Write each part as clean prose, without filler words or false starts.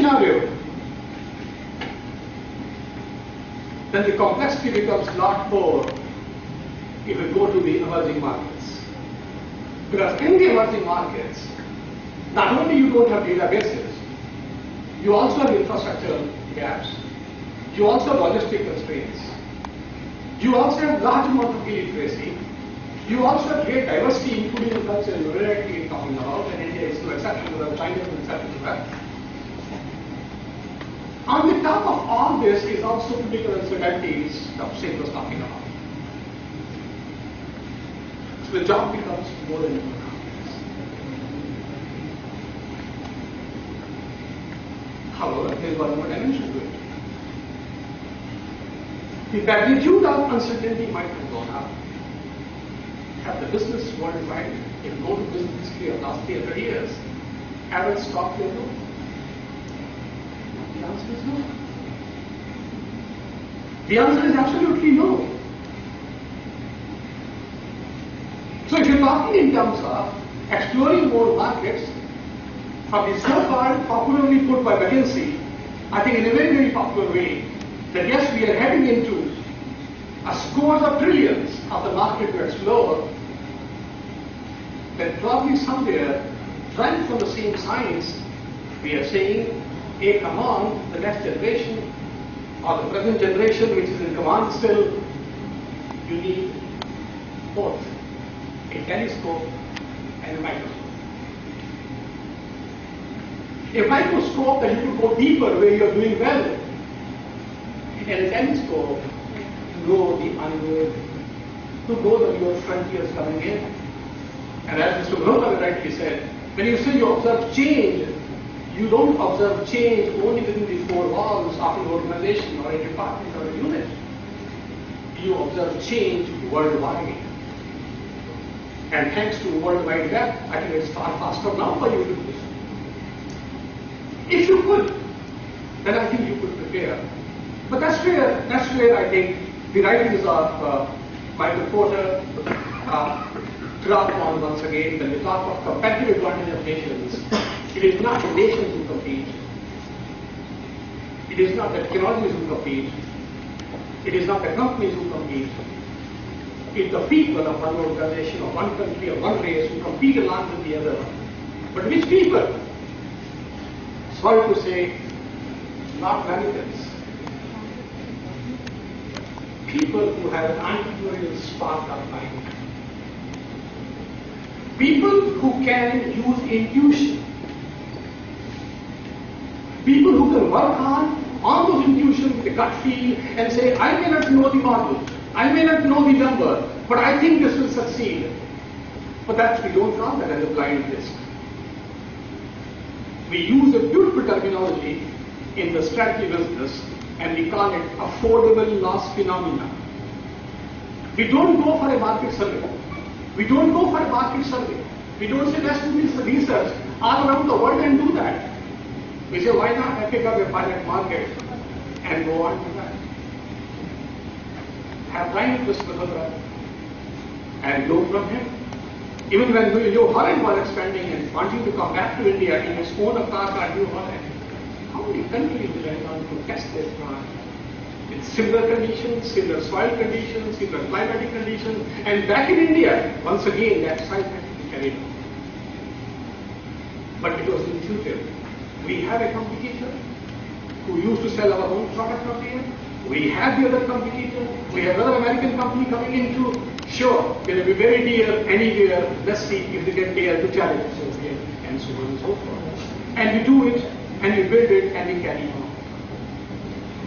scenario, then the complexity becomes a lot more if we go to the emerging markets. Because in the emerging markets, not only you don't have databases, you also have infrastructural gaps, you also have logistic constraints, you also have large amount of illiteracy, you also have great diversity, including the culture you're directly talking about, and India is no exception to that, China is no exception to that. On the top of all this is also political uncertainties that Singh was talking about. So the job becomes more and more complex. However, there is one more dimension to it. The magnitude of uncertainty might have gone up. Have the business worldwide, if you go to business history of last 300 years, have it stopped their growth? The answer is no. The answer is absolutely no. So if you're talking in terms of exploring more markets, from the so-called popularly put by McKinsey, I think in a very, very popular way, that yes, we are heading into a scores of trillions of the market to explore, then probably somewhere, right from the same science, we are saying, hey, come on, the next generation, or the present generation, which is in command still, you need both a telescope and a microscope. A microscope that you could go deeper where you are doing well, and a telescope to know the unknown, to know the newer frontiers coming in. And as Mr. Noida rightly said, when you say you observe change, you don't observe change only within the four walls of an organization or a department or a unit. You observe change worldwide. And thanks to World Wide Web, I think it's far faster now for you to do this. If you could, then I think you could prepare. But that's where I think the writings of Michael Porter drop on once again. When we talk of competitive advantage of nations, it is not the nations who compete. It is not the technologies who compete. It is not the companies who compete. It's the people of one organization or one country or one race who compete along with the other. But which people? Sorry to say, not Americans. People who have an entrepreneurial spark of mind. People who can use intuition. People who can work on those intuitions with a gut feel and say, I may not know the model, I may not know the number, but I think this will succeed. But we don't call that as a blind risk. We use a beautiful terminology in the strategy business and we call it affordable loss phenomena. We don't go for a market survey. We don't go for a market survey. We don't say let's do this research all around the world and do that. We say why not I pick up a pilot market and go on to that. Have blind trust with Bhadra and go from him. Even when New Holland was expanding and wanting to come back to India in its own avatar New Holland, how many countries went on to test this plant? With similar conditions, similar soil conditions, similar climatic conditions, and back in India, once again, that site had to be carried on. But it was intuitive. We have a competitor who used to sell our own product out here. We have the other competitor. We have another American company coming into. Sure, it will be very dear anywhere. Let's see if they can dare to challenge us here, and so on and so forth. And we do it, and we build it, and we carry on.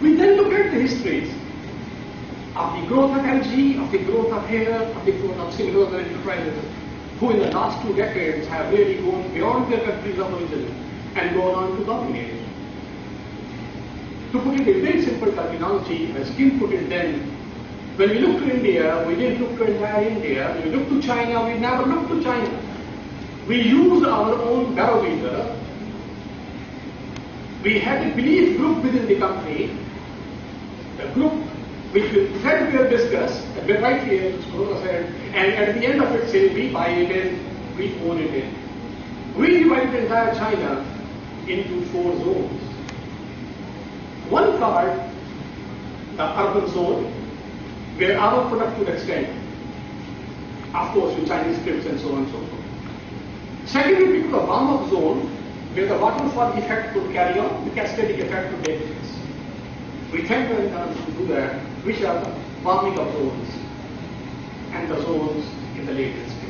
We then look at the histories of the growth of LG, of the growth of hair, of the growth of similar enterprises, who in the last 2 decades have really gone beyond their countries of origin and gone on to dominate. To put it in very simple terminology, as Kim put it then, when we look to India, we didn't look to entire India. When we look to China, we never looked to China. We used our own barometer. We had a belief group within the company, a group which will threadbare discuss, a bit right here, as Corona said, and at the end of it say, we buy it in, we own it in. We divided entire China into 4 zones. One part, the urban zone, where our product would extend, of course, with Chinese scripts and so on and so forth. Secondly, we took a warm-up zone, where the waterfall effect could carry on, the cascading effect would take place. We tend to do that, which are the warming up zones and the zones in the later stage.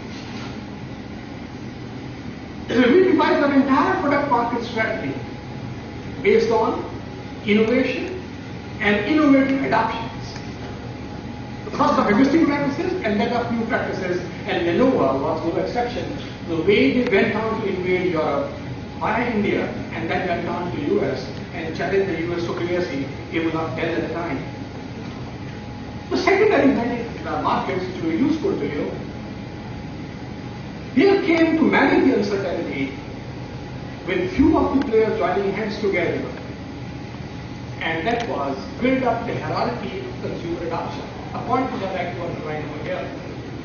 So we devised our entire product market strategy based on innovation and innovative adoptions. First of existing practices and then of new practices, and Lenovo was no exception. The way they went on to invade Europe via India and then went on to the US and challenged the US supremacy, it was not dead at the time. The second arithmetic markets which were useful to you, here came to manage the uncertainty with few of the players joining hands together, and that was build up the hierarchy of consumer adoption. A point which I'd like to underline over here.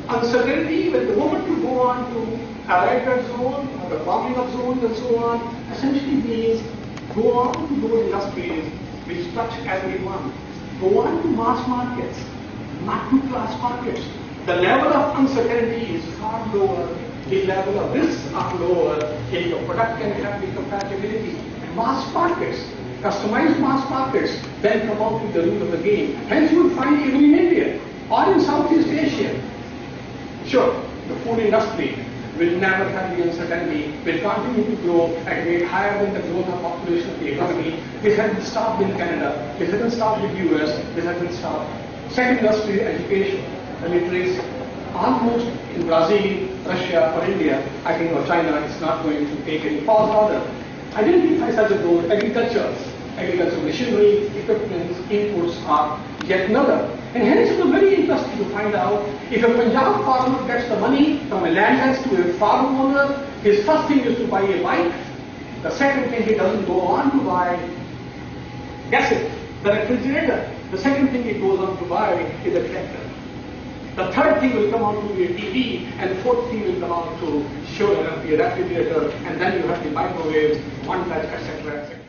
Uncertainty, when the moment you go on to a right zone or the warming up zones and so on, essentially means go on to those industries which touch everyone. Go on to mass markets, not to class markets. The level of uncertainty is far lower, the level of risks are lower, and your product can have the compatibility. Mass markets, customized mass markets, then come out with the rule of the game. Hence you will find even in India or in Southeast Asia. Sure, the food industry will never have the uncertainty, will continue to grow at a rate higher than the growth of population of the economy. This hasn't stopped in Canada, this hasn't stopped in the US, this hasn't stopped. Second industry, education, the literacy, almost in Brazil, Russia or India, I think, or China, it's not going to take any pause order. Identify such as those agricultural machinery, equipment, inputs are yet another. And hence it was very interesting to find out if a Punjab farmer gets the money from a landless to a farm owner, his first thing is to buy a bike. The second thing he doesn't go on to buy, guess it, the refrigerator. The second thing he goes on to buy is a tractor. The third thing will come out to be a TV, and the fourth thing will come out to show be a refrigerator, and then you have the microwave, one touch, etc., etc.